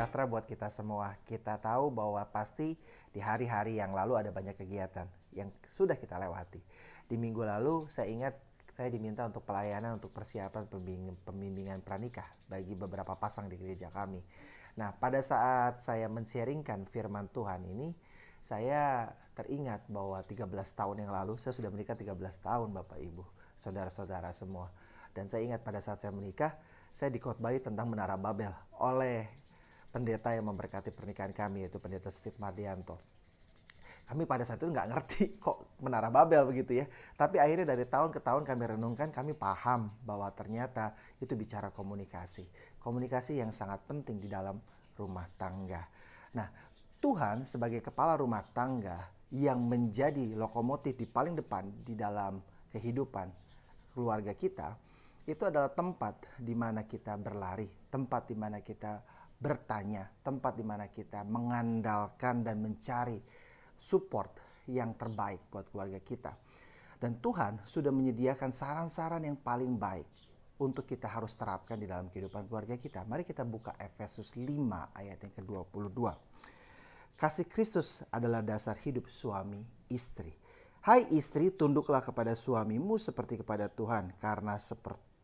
sejahtera buat kita semua. Kita tahu bahwa pasti di hari-hari yang lalu ada banyak kegiatan yang sudah kita lewati. Di minggu lalu saya ingat saya diminta untuk pelayanan untuk persiapan pembimbingan pranikah bagi beberapa pasang di gereja kami. Nah, pada saat saya men-sharingkan firman Tuhan ini, saya teringat bahwa 13 tahun yang lalu saya sudah menikah 13 tahun Bapak Ibu, saudara-saudara semua. Dan saya ingat pada saat saya menikah, saya dikhotbahi tentang Menara Babel oleh pendeta yang memberkati pernikahan kami, yaitu pendeta Steve Mardianto. Kami pada saat itu nggak ngerti kok Menara Babel begitu ya. Tapi akhirnya dari tahun ke tahun kami renungkan, kami paham bahwa ternyata itu bicara komunikasi. Komunikasi yang sangat penting di dalam rumah tangga. Nah, Tuhan sebagai kepala rumah tangga yang menjadi lokomotif di paling depan di dalam kehidupan keluarga kita, itu adalah tempat di mana kita berlari, tempat di mana kita bertanya, tempat di mana kita mengandalkan dan mencari support yang terbaik buat keluarga kita. Dan Tuhan sudah menyediakan saran-saran yang paling baik untuk kita harus terapkan di dalam kehidupan keluarga kita. Mari kita buka Efesus 5 ayat yang ke-22. Kasih Kristus adalah dasar hidup suami istri. Hai istri, tunduklah kepada suamimu seperti kepada Tuhan, karena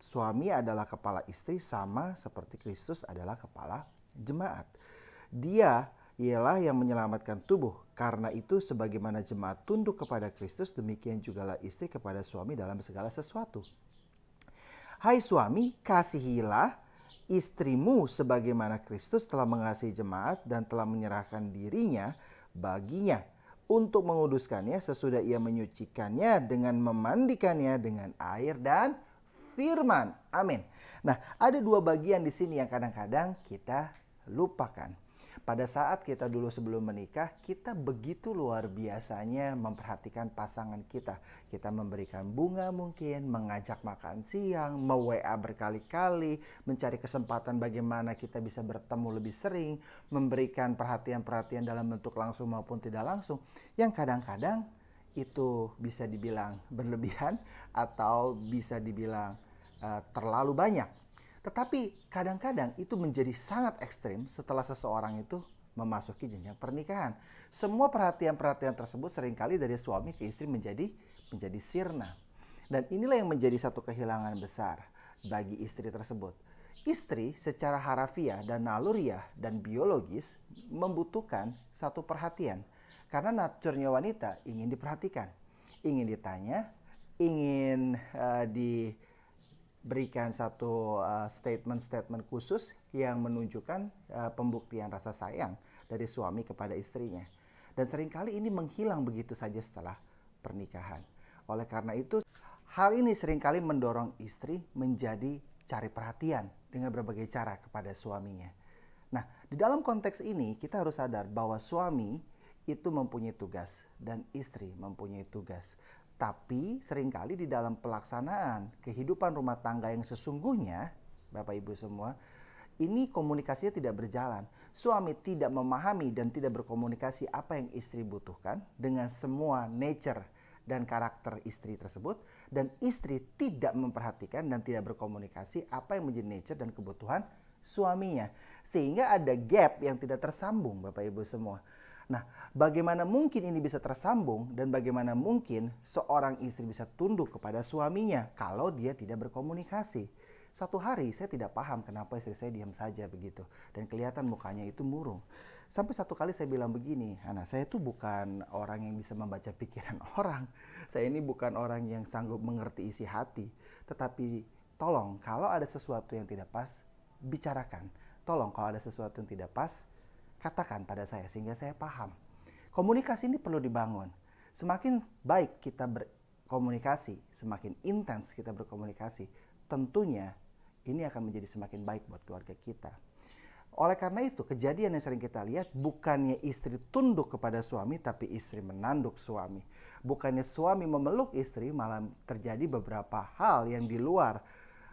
suami adalah kepala istri sama seperti Kristus adalah kepala jemaat. Dia ialah yang menyelamatkan tubuh. Karena itu sebagaimana jemaat tunduk kepada Kristus, demikian jugalah istri kepada suami dalam segala sesuatu. Hai suami, kasihilah istrimu sebagaimana Kristus telah mengasihi jemaat dan telah menyerahkan dirinya baginya untuk menguduskannya sesudah ia menyucikannya dengan memandikannya dengan air dan firman. Amin. Nah, ada dua bagian di sini yang kadang-kadang kita lupakan. Pada saat kita dulu sebelum menikah, kita begitu luar biasanya memperhatikan pasangan kita. Kita memberikan bunga mungkin, mengajak makan siang, me-WA berkali-kali, mencari kesempatan bagaimana kita bisa bertemu lebih sering, memberikan perhatian-perhatian dalam bentuk langsung maupun tidak langsung, yang kadang-kadang itu bisa dibilang berlebihan atau bisa dibilang terlalu banyak. Tetapi kadang-kadang itu menjadi sangat ekstrim setelah seseorang itu memasuki jenjang pernikahan. Semua perhatian-perhatian tersebut seringkali dari suami ke istri menjadi sirna. Dan inilah yang menjadi satu kehilangan besar bagi istri tersebut. Istri secara harafiah dan naluriah dan biologis membutuhkan satu perhatian. Karena naturnya wanita ingin diperhatikan, ingin ditanya, ingin berikan satu statement-statement khusus yang menunjukkan pembuktian rasa sayang dari suami kepada istrinya. Dan seringkali ini menghilang begitu saja setelah pernikahan. Oleh karena itu, hal ini seringkali mendorong istri menjadi cari perhatian dengan berbagai cara kepada suaminya. Nah, di dalam konteks ini kita harus sadar bahwa suami itu mempunyai tugas dan istri mempunyai tugas. Tapi seringkali di dalam pelaksanaan kehidupan rumah tangga yang sesungguhnya, Bapak Ibu semua, ini komunikasinya tidak berjalan. Suami tidak memahami dan tidak berkomunikasi apa yang istri butuhkan dengan semua nature dan karakter istri tersebut. Dan istri tidak memperhatikan dan tidak berkomunikasi apa yang menjadi nature dan kebutuhan suaminya. Sehingga ada gap yang tidak tersambung, Bapak Ibu semua. Nah, bagaimana mungkin ini bisa tersambung dan bagaimana mungkin seorang istri bisa tunduk kepada suaminya kalau dia tidak berkomunikasi? Satu hari saya tidak paham kenapa istri saya diam saja begitu dan kelihatan mukanya itu murung. Sampai satu kali saya bilang begini, anak saya itu bukan orang yang bisa membaca pikiran orang. Saya ini bukan orang yang sanggup mengerti isi hati. Tetapi tolong kalau ada sesuatu yang tidak pas, bicarakan. Tolong kalau ada sesuatu yang tidak pas, katakan pada saya sehingga saya paham. Komunikasi ini perlu dibangun. Semakin baik kita berkomunikasi, semakin intens kita berkomunikasi, tentunya ini akan menjadi semakin baik buat keluarga kita. Oleh karena itu, kejadian yang sering kita lihat bukannya istri tunduk kepada suami, tapi istri menanduk suami. Bukannya suami memeluk istri, malah terjadi beberapa hal yang di luar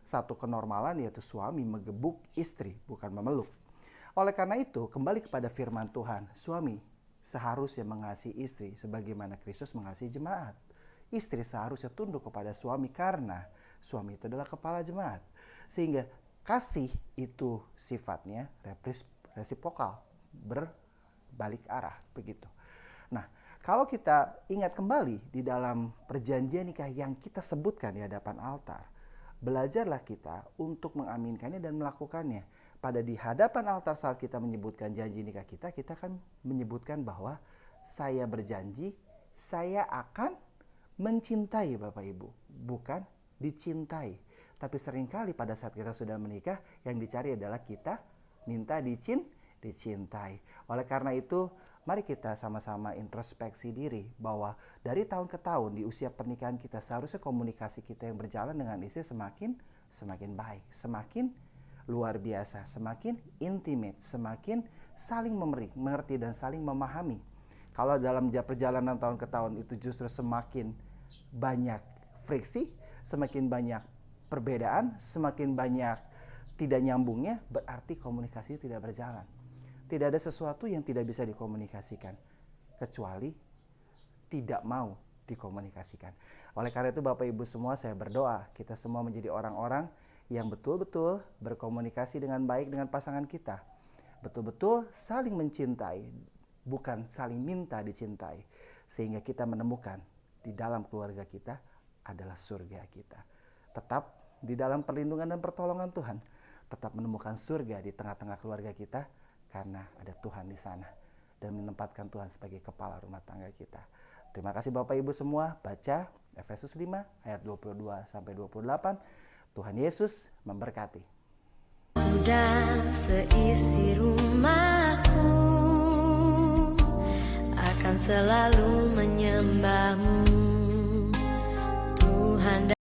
satu kenormalan, yaitu suami menggebuk istri, bukan memeluk. Oleh karena itu, kembali kepada firman Tuhan, suami seharusnya mengasihi istri sebagaimana Kristus mengasihi jemaat. Istri seharusnya tunduk kepada suami karena suami itu adalah kepala jemaat. Sehingga kasih itu sifatnya resiprokal, berbalik arah begitu. Nah, kalau kita ingat kembali di dalam perjanjian nikah yang kita sebutkan di hadapan altar, belajarlah kita untuk mengaminkannya dan melakukannya. Pada di hadapan altar saat kita menyebutkan janji nikah kita kan menyebutkan bahwa saya berjanji, saya akan mencintai Bapak Ibu, bukan dicintai. Tapi seringkali pada saat kita sudah menikah, yang dicari adalah kita minta dicintai. Oleh karena itu, mari kita sama-sama introspeksi diri bahwa dari tahun ke tahun di usia pernikahan kita seharusnya komunikasi kita yang berjalan dengan istri semakin baik, semakin luar biasa, semakin intimate, semakin saling mengerti dan saling memahami. Kalau dalam perjalanan tahun ke tahun itu justru semakin banyak friksi, semakin banyak perbedaan, semakin banyak tidak nyambungnya, berarti komunikasi tidak berjalan. Tidak ada sesuatu yang tidak bisa dikomunikasikan, kecuali tidak mau dikomunikasikan. Oleh karena itu Bapak Ibu semua, saya berdoa kita semua menjadi orang-orang yang betul-betul berkomunikasi dengan baik dengan pasangan kita. Betul-betul saling mencintai, bukan saling minta dicintai. Sehingga kita menemukan di dalam keluarga kita adalah surga kita. Tetap di dalam perlindungan dan pertolongan Tuhan. Tetap menemukan surga di tengah-tengah keluarga kita karena ada Tuhan di sana. Dan menempatkan Tuhan sebagai kepala rumah tangga kita. Terima kasih Bapak Ibu semua. Baca Efesus 5 ayat 22-28. Tuhan Yesus memberkati. Dan seisi rumahku akan selalu menyembahmu.